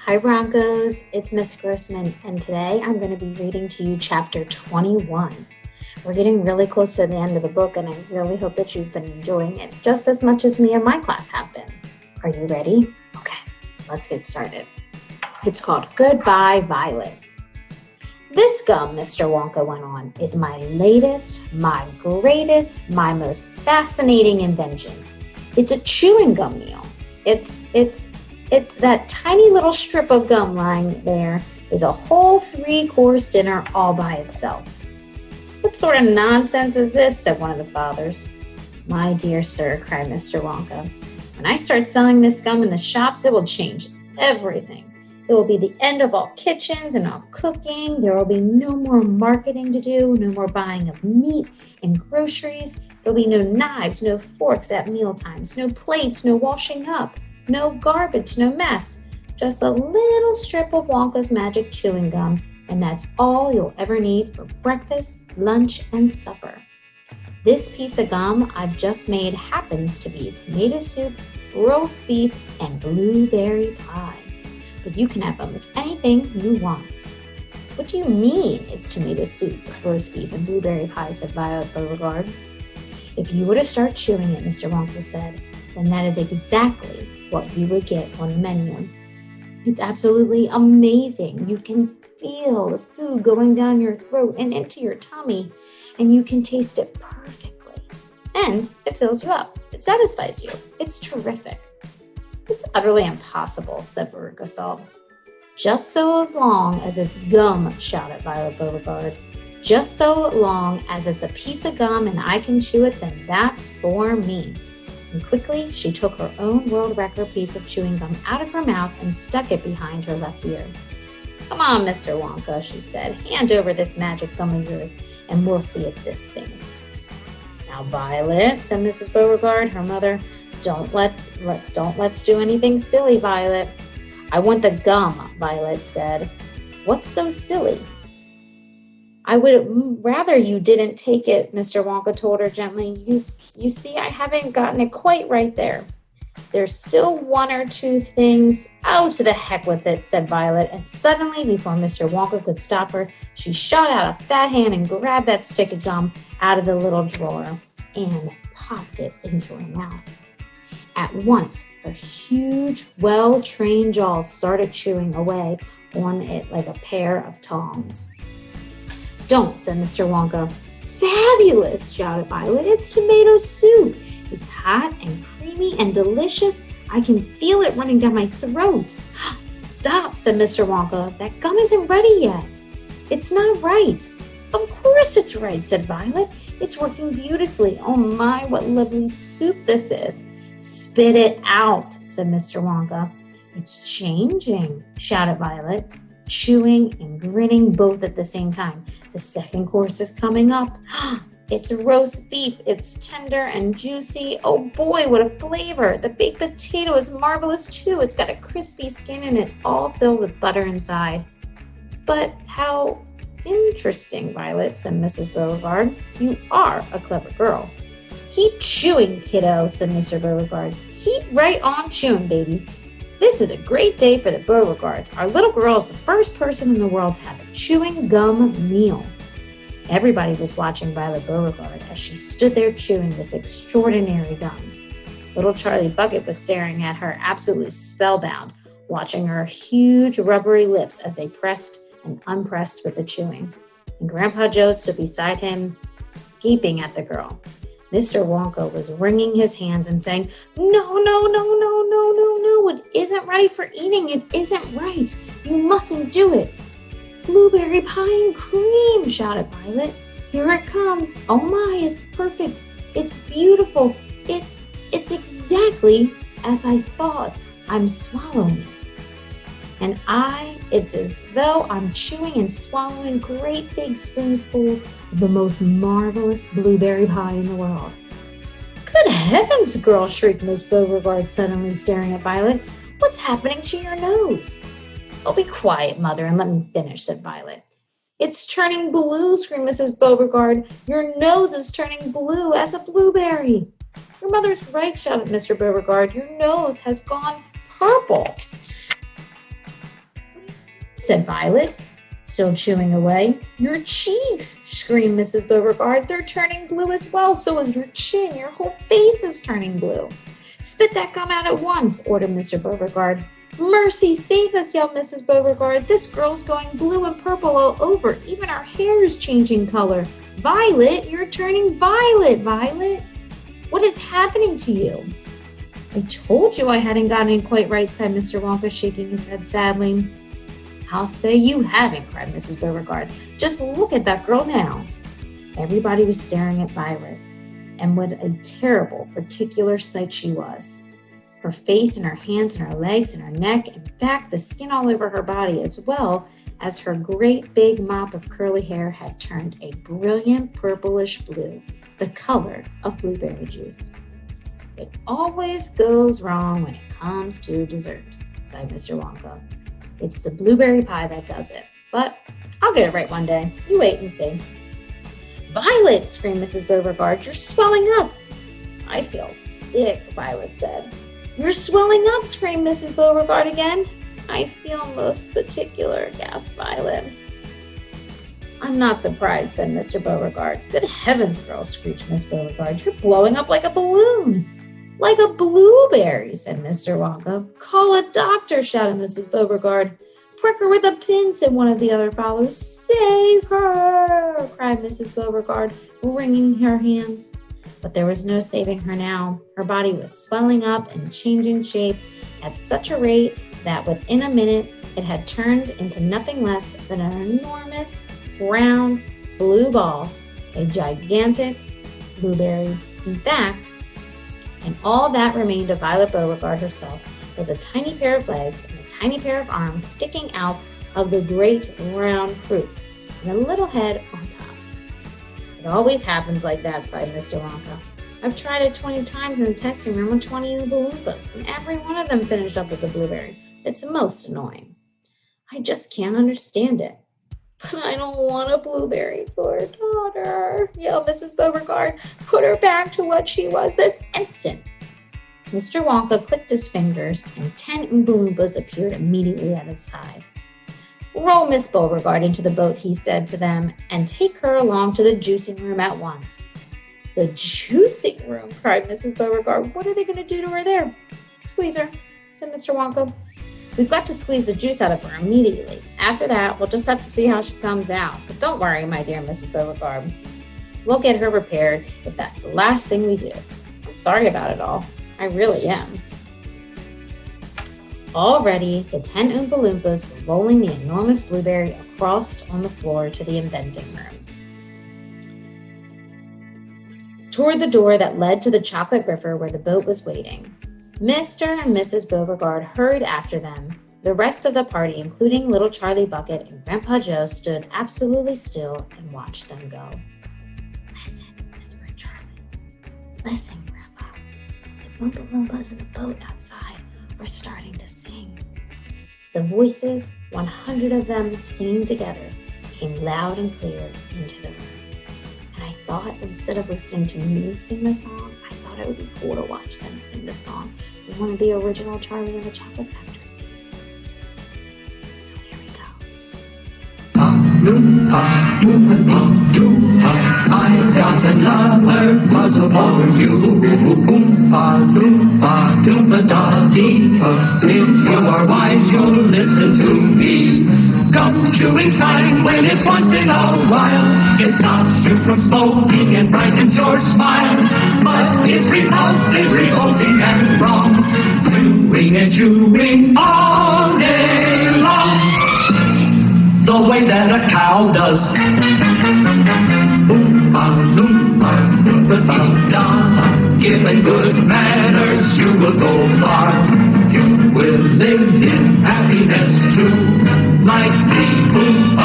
Hi Broncos, it's Miss Grossman, and today I'm going to be reading to you chapter 21. We're getting really close to the end of the book, and I really hope that you've been enjoying it just as much as me and my class have been. Are you ready? Okay, let's get started. It's called Goodbye Violet. This gum, Mr. Wonka went on, is my latest, my greatest, my most fascinating invention. It's a chewing gum meal. It's that tiny little strip of gum lying there is a whole 3-course dinner all by itself. What sort of nonsense is this? Said one of the fathers. My dear sir, cried Mr. Wonka, when I start selling this gum in the shops, it will change everything. It will be the end of all kitchens and all cooking. There will be no more marketing to do, no more buying of meat and groceries. There will be no knives, no forks at mealtimes, no plates, no washing up. No garbage, no mess, just a little strip of Wonka's magic chewing gum, and that's all you'll ever need for breakfast, lunch, and supper. This piece of gum I've just made happens to be tomato soup, roast beef, and blueberry pie. But you can have almost anything you want. What do you mean it's tomato soup, roast beef, and blueberry pie, said Violet Beauregarde. If you were to start chewing it, Mr. Wonka said, then that is exactly what you would get on the menu. It's absolutely amazing. You can feel the food going down your throat and into your tummy, and you can taste it perfectly. And it fills you up. It satisfies you. It's terrific. It's utterly impossible, said Veruca Salt. Just so long as it's gum, shouted Violet Beauregarde. Just so long as it's a piece of gum and I can chew it, then that's for me. And quickly, she took her own world record piece of chewing gum out of her mouth and stuck it behind her left ear. Come on, Mr. Wonka, she said. Hand over this magic gum of yours, and we'll see if this thing works. Now, Violet, said Mrs. Beauregarde, her mother, don't let's do anything silly, Violet. I want the gum, Violet said. What's so silly? I would rather you didn't take it, Mr. Wonka told her gently. You see, I haven't gotten it quite right there. There's still one or two things. Oh, to the heck with it, said Violet. And suddenly, before Mr. Wonka could stop her, she shot out a fat hand and grabbed that stick of gum out of the little drawer and popped it into her mouth. At once, her huge, well-trained jaws started chewing away on it like a pair of tongs. Don't, said Mr. Wonka. Fabulous, shouted Violet. It's tomato soup. It's hot and creamy and delicious. I can feel it running down my throat. Stop, said Mr. Wonka. That gum isn't ready yet. It's not right. Of course it's right, said Violet. It's working beautifully. Oh my, what lovely soup this is. Spit it out, said Mr. Wonka. It's changing, shouted Violet, chewing and grinning both at the same time. The second course is coming up. It's roast beef. It's tender and juicy. Oh boy, what a flavor. The baked potato is marvelous too. It's got a crispy skin and it's all filled with butter inside. But how interesting, Violet, said Mrs. Beauregarde. You are a clever girl. Keep chewing, kiddo, said Mr. Beauregarde. Keep right on chewing, baby. This is a great day for the Beauregardes. Our little girl is the first person in the world to have a chewing gum meal. Everybody was watching Violet Beauregarde as she stood there chewing this extraordinary gum. Little Charlie Bucket was staring at her absolutely spellbound, watching her huge rubbery lips as they pressed and unpressed with the chewing. And Grandpa Joe stood beside him, gaping at the girl. Mr. Wonka was wringing his hands and saying, No, it isn't right for eating. It isn't right. You mustn't do it. Blueberry pie and cream, shouted Violet. Here it comes. Oh my, it's perfect. It's beautiful. It's exactly as I thought. I'm swallowing it. And it's as though I'm chewing and swallowing great big spoonfuls of the most marvelous blueberry pie in the world. Good heavens, girl, shrieked Miss Beauregarde, suddenly staring at Violet. What's happening to your nose? Oh, be quiet, Mother, and let me finish, said Violet. It's turning blue, screamed Mrs. Beauregarde. Your nose is turning blue as a blueberry. Your mother's right, shouted Mr. Beauregarde. Your nose has gone purple. said Violet, still chewing away. Your cheeks, screamed Mrs. Beauregard. They're turning blue as well. So is your chin. Your whole face is turning blue. Spit that gum out at once, ordered Mr. Beauregard. Mercy, save us, yelled Mrs. Beauregard. This girl's going blue and purple all over. Even our hair is changing color. Violet, you're turning violet, Violet. What is happening to you? I told you I hadn't gotten it quite right, said Mr. Wonka, shaking his head sadly. I'll say you haven't, cried Mrs. Beauregard. Just look at that girl now. Everybody was staring at Violet, and what a terrible, particular sight she was. Her face and her hands and her legs and her neck, in fact, the skin all over her body, as well as her great big mop of curly hair, had turned a brilliant purplish blue, the color of blueberry juice. It always goes wrong when it comes to dessert, sighed Mr. Wonka. It's the blueberry pie that does it, but I'll get it right one day. You wait and see. Violet, screamed Mrs. Beauregard, you're swelling up. I feel sick, Violet said. You're swelling up, screamed Mrs. Beauregard again. I feel most particular, gasped Violet. I'm not surprised, said Mr. Beauregard. Good heavens, girl, screeched Miss Beauregard. You're blowing up like a balloon. Like a blueberry, said Mr. Wonka. Call a doctor, shouted Mrs. Beauregard. Prick her with a pin, said one of the other followers. Save her, cried Mrs. Beauregard, wringing her hands. But there was no saving her now. Her body was swelling up and changing shape at such a rate that within a minute it had turned into nothing less than an enormous, round, blue ball, a gigantic blueberry. In fact, and all that remained of Violet Beauregard herself was a tiny pair of legs and a tiny pair of arms sticking out of the great round fruit, and a little head on top. It always happens like that, sighed Mr. Wonka. I've tried it 20 times in the testing room with 20 Oompa Loompas, and every one of them finished up as a blueberry. It's most annoying. I just can't understand it. But I don't want a blueberry for a daughter, yelled Mrs. Beauregard. Put her back to what she was this instant. Mr. Wonka clicked his fingers, and 10 Oompa Loompas appeared immediately at his side. Roll Miss Beauregard into the boat, he said to them, and take her along to the juicing room at once. The juicing room, cried Mrs. Beauregard. What are they going to do to her there? Squeeze her, said Mr. Wonka. We've got to squeeze the juice out of her immediately. After that, we'll just have to see how she comes out. But don't worry, my dear Mrs. Beauregard. We'll get her repaired if that's the last thing we do. I'm sorry about it all. I really am. Already, the 10 Oompa Loompas were rolling the enormous blueberry across on the floor to the inventing room, toward the door that led to the chocolate river where the boat was waiting. Mr. and Mrs. Beauregard hurried after them. The rest of the party, including little Charlie Bucket and Grandpa Joe, stood absolutely still and watched them go. Listen, whispered Charlie. Listen, Grandpa. The Oompa Loompas in the boat outside are starting to sing. The voices, 100 of them singing together, came loud and clear into the room. And I thought, instead of listening to me sing the song, I thought it would be cool to watch them sing the song in one of the original Charlie and the Chocolate Factory themes. So here we go. I've got another puzzle for you. Oompa loompa doompa da dee. If you are wise, you'll listen to me. Gum chewing's fine when it's once in a while. It stops you from smoking and brightens your smile. But it's repulsive, revolting, and wrong. Chewing and chewing all day long. The way that a cow does. Oompa loompa doompa da. Given good manners, you will go far. You will live in happiness too, like the Oompa